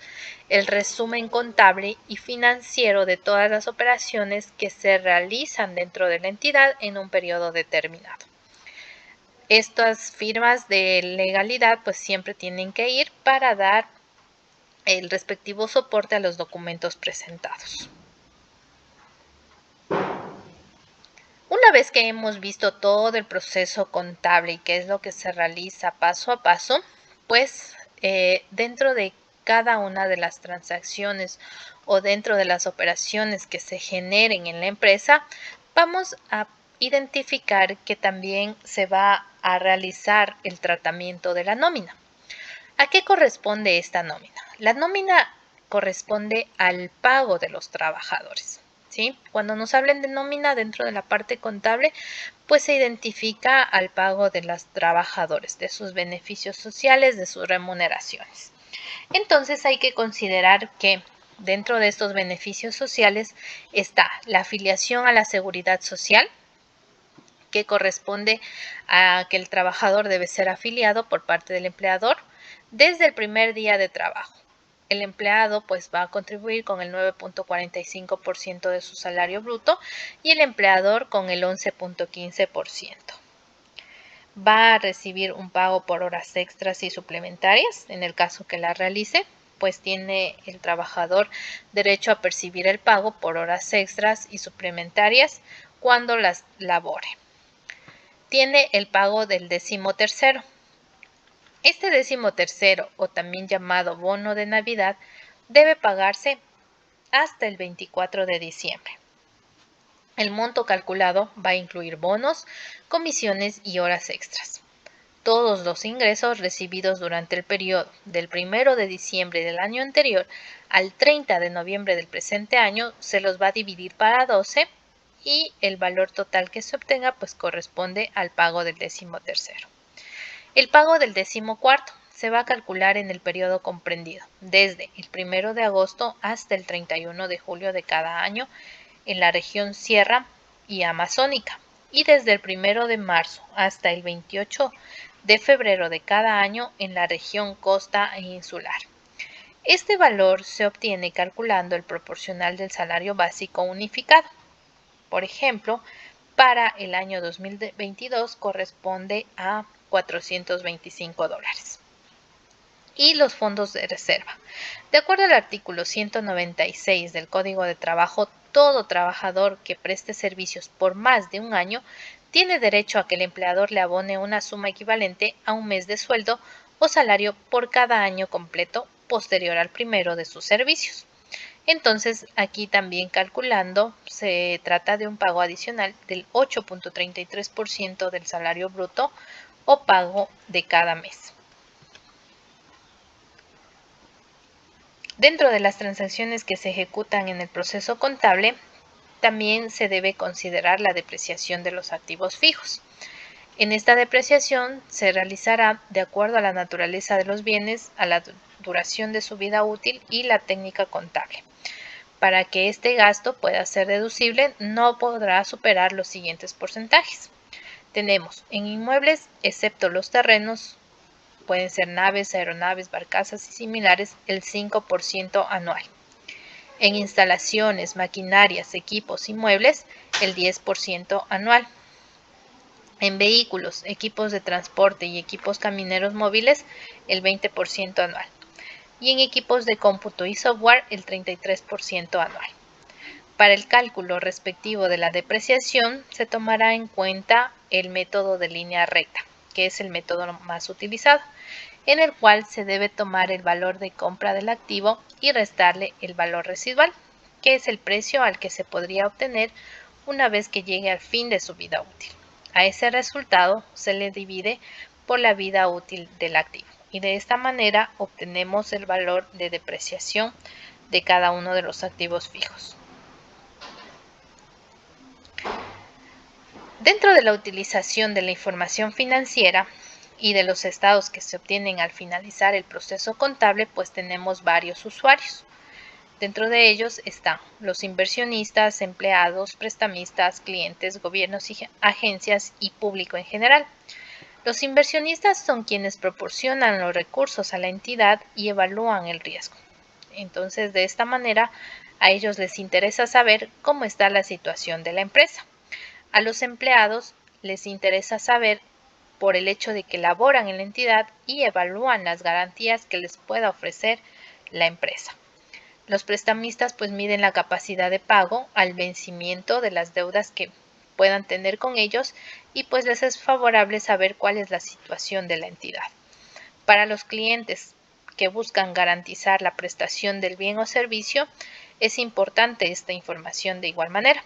el resumen contable y financiero de todas las operaciones que se realizan dentro de la entidad en un periodo determinado. Estas firmas de legalidad pues siempre tienen que ir para dar el respectivo soporte a los documentos presentados. Una vez que hemos visto todo el proceso contable y qué es lo que se realiza paso a paso, pues dentro de cada una de las transacciones o dentro de las operaciones que se generen en la empresa, vamos a identificar que también se va a realizar el tratamiento de la nómina. ¿A qué corresponde esta nómina? La nómina corresponde al pago de los trabajadores. ¿Sí? Cuando nos hablen de nómina dentro de la parte contable, pues se identifica al pago de los trabajadores, de sus beneficios sociales, de sus remuneraciones. Entonces hay que considerar que dentro de estos beneficios sociales está la afiliación a la seguridad social, que corresponde a que el trabajador debe ser afiliado por parte del empleador desde el primer día de trabajo. El empleado pues va a contribuir con el 9.45% de su salario bruto y el empleador con el 11.15%. Va a recibir un pago por horas extras y suplementarias, en el caso que la realice, pues tiene el trabajador derecho a percibir el pago por horas extras y suplementarias cuando las labore. Tiene el pago del 13º. Este 13º, o también llamado bono de Navidad, debe pagarse hasta el 24 de diciembre. El monto calculado va a incluir bonos, comisiones y horas extras. Todos los ingresos recibidos durante el periodo del 1 de diciembre del año anterior al 30 de noviembre del presente año se los va a dividir para 12 y el valor total que se obtenga pues corresponde al pago del 13º. El pago del 14º se va a calcular en el periodo comprendido desde el 1 de agosto hasta el 31 de julio de cada año en la región Sierra y Amazónica y desde el 1 de marzo hasta el 28 de febrero de cada año en la región Costa e Insular. Este valor se obtiene calculando el proporcional del salario básico unificado. Por ejemplo, para el año 2022 corresponde a $425. Y los fondos de reserva. De acuerdo al artículo 196 del Código de Trabajo, todo trabajador que preste servicios por más de un año tiene derecho a que el empleador le abone una suma equivalente a un mes de sueldo o salario por cada año completo posterior al primero de sus servicios. Entonces, aquí también calculando, se trata de un pago adicional del 8.33% del salario bruto o pago de cada mes. Dentro de las transacciones que se ejecutan en el proceso contable, también se debe considerar la depreciación de los activos fijos. En esta depreciación se realizará de acuerdo a la naturaleza de los bienes, a la duración de su vida útil y la técnica contable. Para que este gasto pueda ser deducible, no podrá superar los siguientes porcentajes. Tenemos en inmuebles, excepto los terrenos, pueden ser naves, aeronaves, barcazas y similares, el 5% anual. En instalaciones, maquinarias, equipos y muebles, el 10% anual. En vehículos, equipos de transporte y equipos camineros móviles, el 20% anual. Y en equipos de cómputo y software, el 33% anual. Para el cálculo respectivo de la depreciación, se tomará en cuenta el método de línea recta, que es el método más utilizado, en el cual se debe tomar el valor de compra del activo y restarle el valor residual, que es el precio al que se podría obtener una vez que llegue al fin de su vida útil. A ese resultado se le divide por la vida útil del activo y de esta manera obtenemos el valor de depreciación de cada uno de los activos fijos. Dentro de la utilización de la información financiera y de los estados que se obtienen al finalizar el proceso contable, pues tenemos varios usuarios. Dentro de ellos están los inversionistas, empleados, prestamistas, clientes, gobiernos y agencias y público en general. Los inversionistas son quienes proporcionan los recursos a la entidad y evalúan el riesgo. Entonces, de esta manera, a ellos les interesa saber cómo está la situación de la empresa. A los empleados les interesa saber por el hecho de que laboran en la entidad y evalúan las garantías que les pueda ofrecer la empresa. Los prestamistas pues miden la capacidad de pago al vencimiento de las deudas que puedan tener con ellos y pues les es favorable saber cuál es la situación de la entidad. Para los clientes que buscan garantizar la prestación del bien o servicio, es importante esta información de igual manera.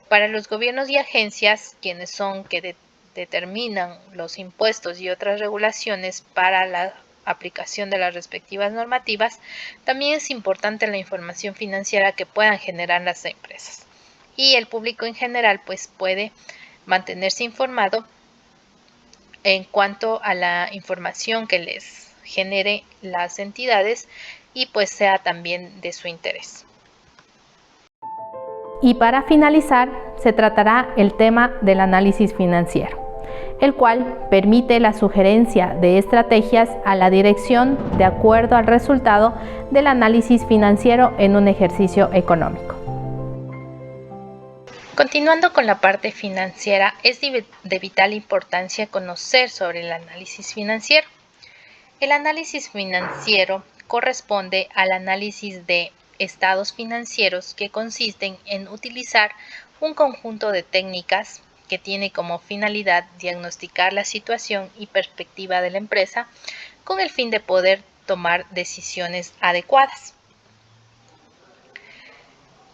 Para los gobiernos y agencias, quienes son que determinan los impuestos y otras regulaciones para la aplicación de las respectivas normativas, también es importante la información financiera que puedan generar las empresas. Y el público en general pues puede mantenerse informado en cuanto a la información que les genere las entidades y pues sea también de su interés. Y para finalizar, se tratará el tema del análisis financiero, el cual permite la sugerencia de estrategias a la dirección de acuerdo al resultado del análisis financiero en un ejercicio económico. Continuando con la parte financiera, es de vital importancia conocer sobre el análisis financiero. El análisis financiero corresponde al análisis de estados financieros que consisten en utilizar un conjunto de técnicas que tiene como finalidad diagnosticar la situación y perspectiva de la empresa con el fin de poder tomar decisiones adecuadas.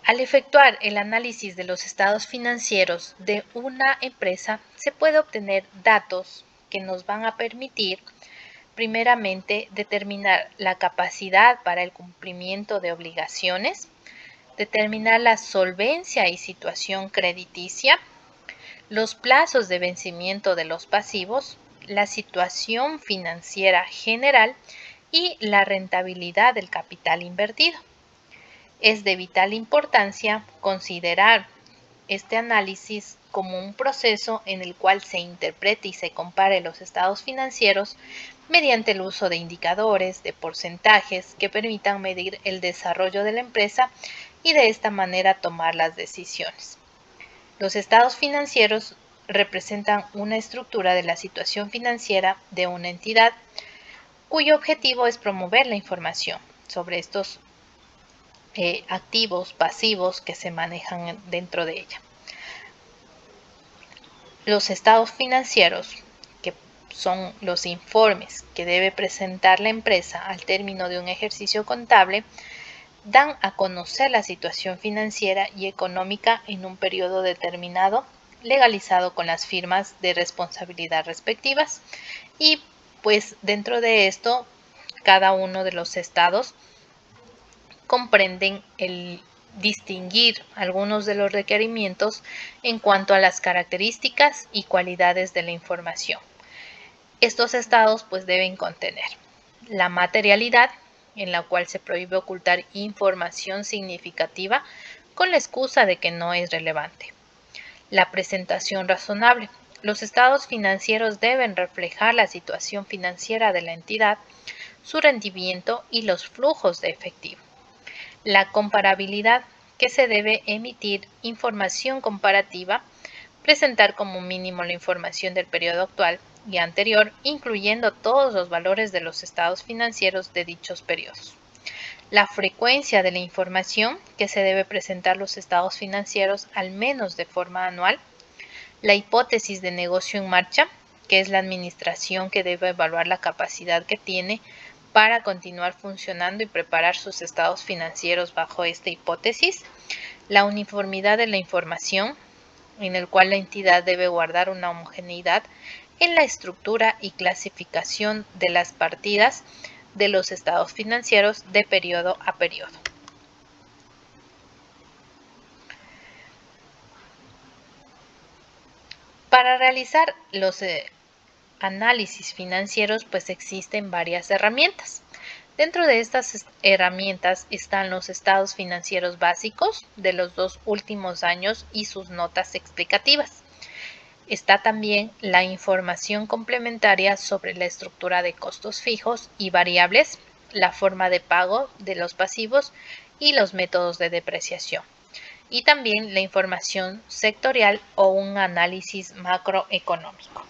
Al efectuar el análisis de los estados financieros de una empresa, se puede obtener datos que nos van a permitir primeramente, determinar la capacidad para el cumplimiento de obligaciones, determinar la solvencia y situación crediticia, los plazos de vencimiento de los pasivos, la situación financiera general y la rentabilidad del capital invertido. Es de vital importancia considerar este análisis como un proceso en el cual se interprete y se compare los estados financieros mediante el uso de indicadores, de porcentajes que permitan medir el desarrollo de la empresa y de esta manera tomar las decisiones. Los estados financieros representan una estructura de la situación financiera de una entidad cuyo objetivo es promover la información sobre estos activos, pasivos que se manejan dentro de ella. Los estados financieros, que son los informes que debe presentar la empresa al término de un ejercicio contable, dan a conocer la situación financiera y económica en un periodo determinado, legalizado con las firmas de responsabilidad respectivas, y pues dentro de esto cada uno de los estados comprenden el distinguir algunos de los requerimientos en cuanto a las características y cualidades de la información. Estos estados pues deben contener la materialidad, en la cual se prohíbe ocultar información significativa con la excusa de que no es relevante. La presentación razonable. Los estados financieros deben reflejar la situación financiera de la entidad, su rendimiento y los flujos de efectivo. La comparabilidad, que se debe emitir información comparativa, presentar como mínimo la información del periodo actual y anterior, incluyendo todos los valores de los estados financieros de dichos periodos. La frecuencia de la información, que se debe presentar los estados financieros al menos de forma anual. La hipótesis de negocio en marcha, que es la administración que debe evaluar la capacidad que tiene para continuar funcionando y preparar sus estados financieros bajo esta hipótesis. La uniformidad de la información, en el cual la entidad debe guardar una homogeneidad en la estructura y clasificación de las partidas de los estados financieros de periodo a periodo. Para realizar los análisis financieros, pues existen varias herramientas. Dentro de estas herramientas están los estados financieros básicos de los 2 últimos años y sus notas explicativas. Está también la información complementaria sobre la estructura de costos fijos y variables, la forma de pago de los pasivos y los métodos de depreciación. Y también la información sectorial o un análisis macroeconómico.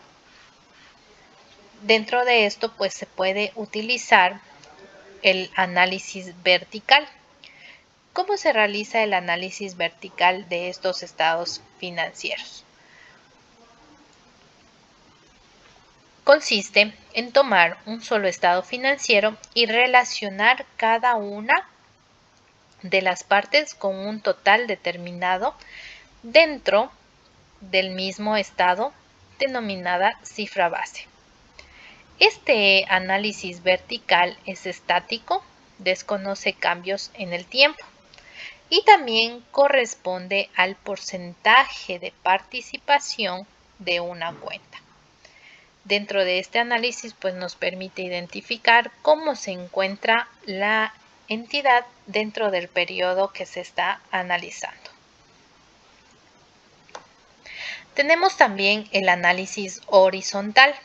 Dentro de esto, pues se puede utilizar el análisis vertical. ¿Cómo se realiza el análisis vertical de estos estados financieros? Consiste en tomar un solo estado financiero y relacionar cada una de las partes con un total determinado dentro del mismo estado, denominada cifra base. Este análisis vertical es estático, desconoce cambios en el tiempo y también corresponde al porcentaje de participación de una cuenta. Dentro de este análisis, pues nos permite identificar cómo se encuentra la entidad dentro del periodo que se está analizando. Tenemos también el análisis horizontal.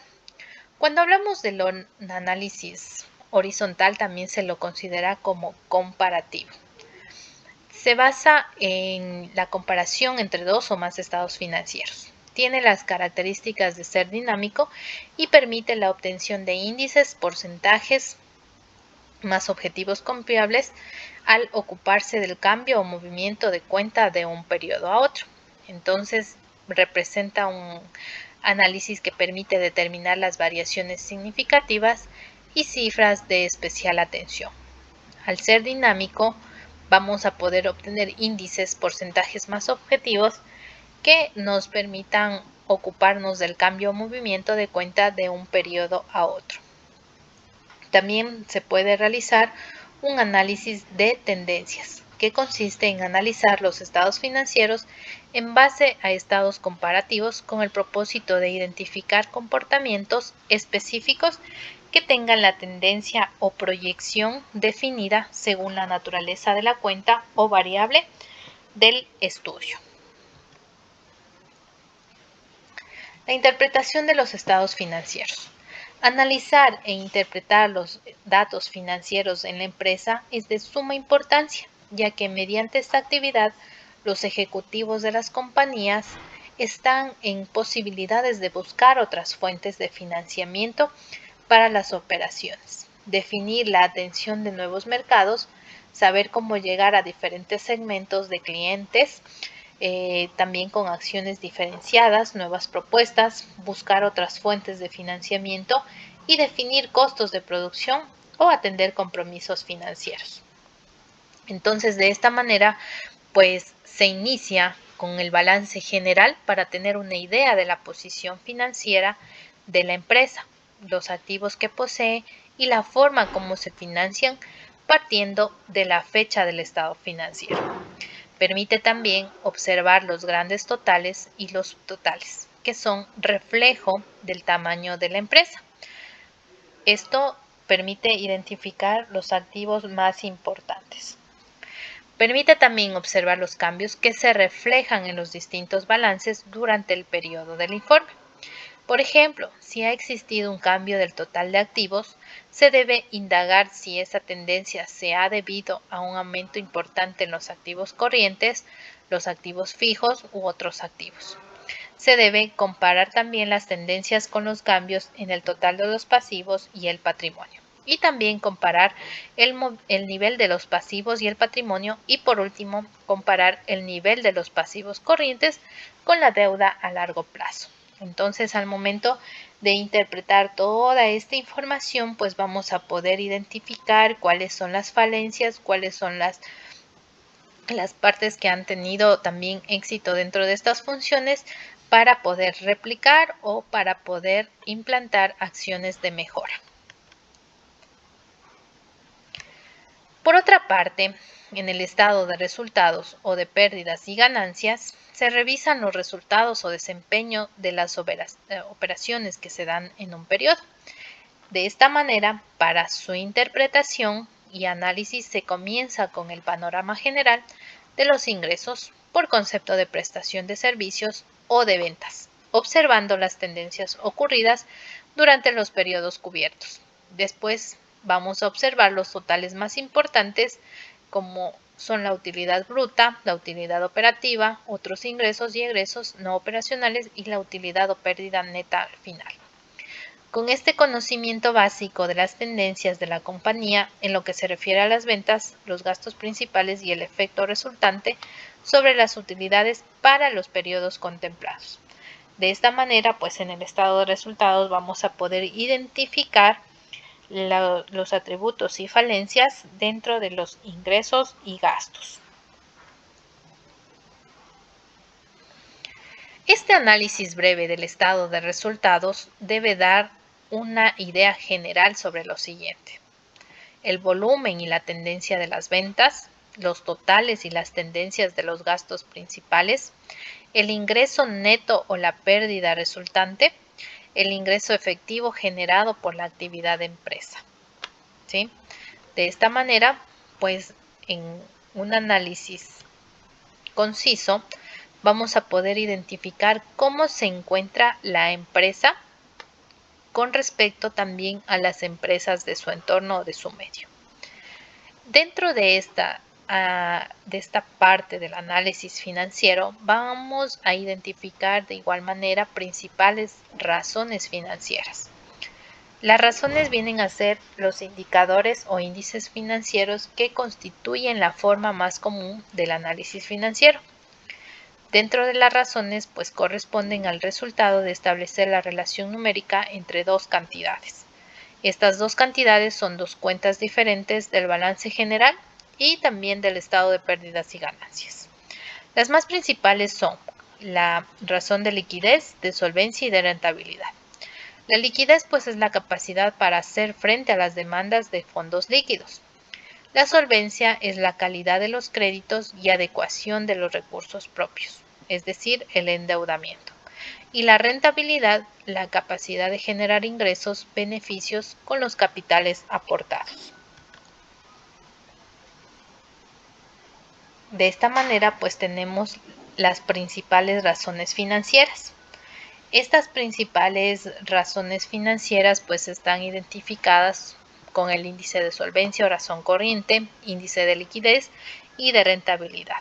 Cuando hablamos del análisis horizontal, también se lo considera como comparativo. Se basa en la comparación entre dos o más estados financieros. Tiene las características de ser dinámico y permite la obtención de índices, porcentajes más objetivos confiables al ocuparse del cambio o movimiento de cuenta de un periodo a otro. Entonces, representa un análisis que permite determinar las variaciones significativas y cifras de especial atención. Al ser dinámico, vamos a poder obtener índices, porcentajes más objetivos que nos permitan ocuparnos del cambio o movimiento de cuenta de un periodo a otro. También se puede realizar un análisis de tendencias, que consiste en analizar los estados financieros en base a estados comparativos con el propósito de identificar comportamientos específicos que tengan la tendencia o proyección definida según la naturaleza de la cuenta o variable del estudio. La interpretación de los estados financieros. Analizar e interpretar los datos financieros en la empresa es de suma importancia, ya que mediante esta actividad los ejecutivos de las compañías están en posibilidades de buscar otras fuentes de financiamiento para las operaciones, definir la atención de nuevos mercados, saber cómo llegar a diferentes segmentos de clientes, también con acciones diferenciadas, nuevas propuestas, buscar otras fuentes de financiamiento y definir costos de producción o atender compromisos financieros. Entonces, de esta manera, pues se inicia con el balance general para tener una idea de la posición financiera de la empresa, los activos que posee y la forma como se financian partiendo de la fecha del estado financiero. Permite también observar los grandes totales y los subtotales, que son reflejo del tamaño de la empresa. Esto permite identificar los activos más importantes. Permite también observar los cambios que se reflejan en los distintos balances durante el periodo del informe. Por ejemplo, si ha existido un cambio del total de activos, se debe indagar si esa tendencia se ha debido a un aumento importante en los activos corrientes, los activos fijos u otros activos. Se debe comparar también las tendencias con los cambios en el total de los pasivos y el patrimonio. Y también comparar el nivel de los pasivos y el patrimonio y por último comparar el nivel de los pasivos corrientes con la deuda a largo plazo. Entonces, al momento de interpretar toda esta información, pues vamos a poder identificar cuáles son las falencias, cuáles son las partes que han tenido también éxito dentro de estas funciones para poder replicar o para poder implantar acciones de mejora. Por otra parte, en el estado de resultados o de pérdidas y ganancias, se revisan los resultados o desempeño de las operaciones que se dan en un periodo. De esta manera, para su interpretación y análisis se comienza con el panorama general de los ingresos por concepto de prestación de servicios o de ventas, observando las tendencias ocurridas durante los periodos cubiertos. Después vamos a observar los totales más importantes como son la utilidad bruta, la utilidad operativa, otros ingresos y egresos no operacionales y la utilidad o pérdida neta final. Con este conocimiento básico de las tendencias de la compañía en lo que se refiere a las ventas, los gastos principales y el efecto resultante sobre las utilidades para los periodos contemplados. De esta manera, pues en el estado de resultados vamos a poder identificar los atributos y falencias dentro de los ingresos y gastos. Este análisis breve del estado de resultados debe dar una idea general sobre lo siguiente: el volumen y la tendencia de las ventas, los totales y las tendencias de los gastos principales, el ingreso neto o la pérdida resultante, el ingreso efectivo generado por la actividad de empresa. ¿Sí? De esta manera, pues en un análisis conciso, vamos a poder identificar cómo se encuentra la empresa con respecto también a las empresas de su entorno o de su medio. Dentro de esta parte del análisis financiero, vamos a identificar de igual manera principales razones financieras. Las razones vienen a ser los indicadores o índices financieros que constituyen la forma más común del análisis financiero. Dentro de las razones, pues corresponden al resultado de establecer la relación numérica entre dos cantidades. Estas dos cantidades son dos cuentas diferentes del balance general y también del estado de pérdidas y ganancias. Las más principales son la razón de liquidez, de solvencia y de rentabilidad. La liquidez, pues, es la capacidad para hacer frente a las demandas de fondos líquidos. La solvencia es la calidad de los créditos y adecuación de los recursos propios, es decir, el endeudamiento. Y la rentabilidad, la capacidad de generar ingresos, beneficios con los capitales aportados. De esta manera, pues tenemos las principales razones financieras. Estas principales razones financieras pues están identificadas con el índice de solvencia o razón corriente, índice de liquidez y de rentabilidad.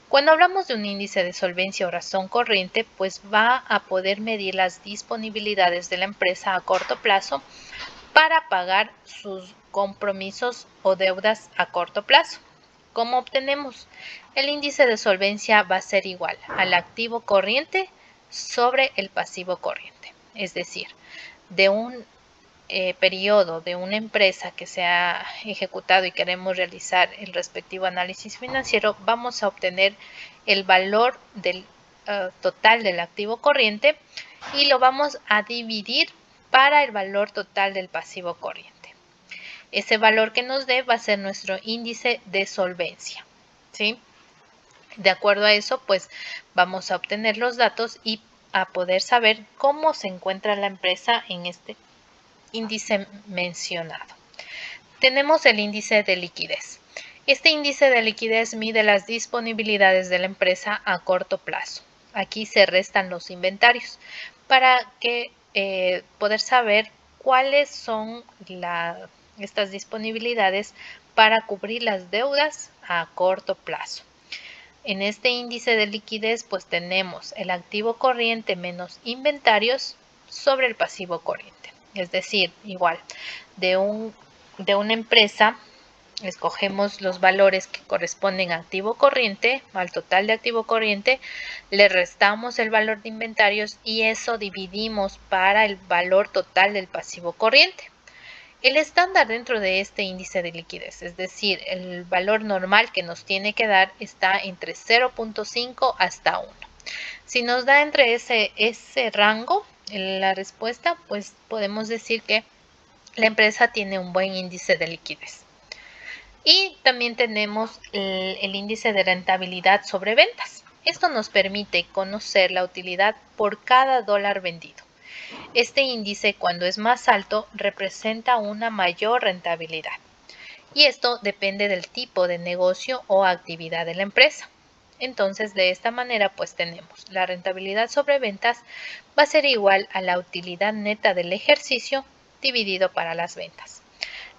Cuando hablamos de un índice de solvencia o razón corriente, pues va a poder medir las disponibilidades de la empresa a corto plazo para pagar sus compromisos o deudas a corto plazo. ¿Cómo obtenemos? El índice de solvencia va a ser igual al activo corriente sobre el pasivo corriente. Es decir, de un periodo de una empresa que se ha ejecutado y queremos realizar el respectivo análisis financiero, vamos a obtener el valor del total del activo corriente y lo vamos a dividir para el valor total del pasivo corriente. Ese valor que nos dé va a ser nuestro índice de solvencia, ¿sí? De acuerdo a eso, pues vamos a obtener los datos y a poder saber cómo se encuentra la empresa en este índice mencionado. Tenemos el índice de liquidez. Este índice de liquidez mide las disponibilidades de la empresa a corto plazo. Aquí se restan los inventarios para que poder saber cuáles son estas disponibilidades para cubrir las deudas a corto plazo. En este índice de liquidez pues tenemos el activo corriente menos inventarios sobre el pasivo corriente. Es decir, igual, de una empresa escogemos los valores que corresponden a activo corriente, al total de activo corriente, le restamos el valor de inventarios y eso dividimos para el valor total del pasivo corriente. El estándar dentro de este índice de liquidez, es decir, el valor normal que nos tiene que dar está entre 0.5 hasta 1. Si nos da entre ese rango, la respuesta, pues podemos decir que la empresa tiene un buen índice de liquidez. Y también tenemos el índice de rentabilidad sobre ventas. Esto nos permite conocer la utilidad por cada dólar vendido. Este índice, cuando es más alto, representa una mayor rentabilidad. Y esto depende del tipo de negocio o actividad de la empresa. Entonces, de esta manera, pues tenemos la rentabilidad sobre ventas va a ser igual a la utilidad neta del ejercicio dividido para las ventas.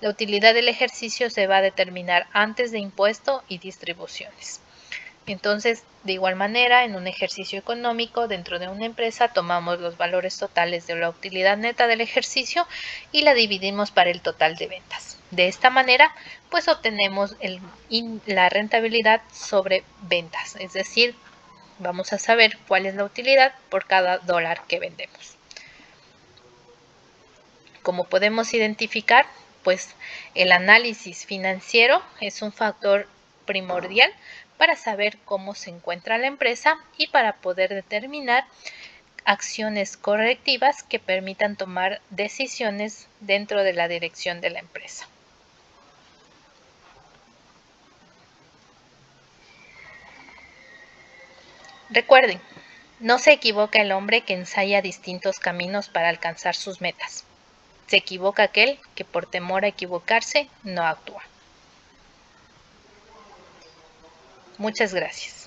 La utilidad del ejercicio se va a determinar antes de impuesto y distribuciones. Entonces, de igual manera, en un ejercicio económico dentro de una empresa tomamos los valores totales de la utilidad neta del ejercicio y la dividimos para el total de ventas. De esta manera, pues obtenemos la rentabilidad sobre ventas, es decir, vamos a saber cuál es la utilidad por cada dólar que vendemos. Como podemos identificar, pues el análisis financiero es un factor primordial para saber cómo se encuentra la empresa y para poder determinar acciones correctivas que permitan tomar decisiones dentro de la dirección de la empresa. Recuerden, no se equivoca el hombre que ensaya distintos caminos para alcanzar sus metas. Se equivoca aquel que por temor a equivocarse no actúa. Muchas gracias.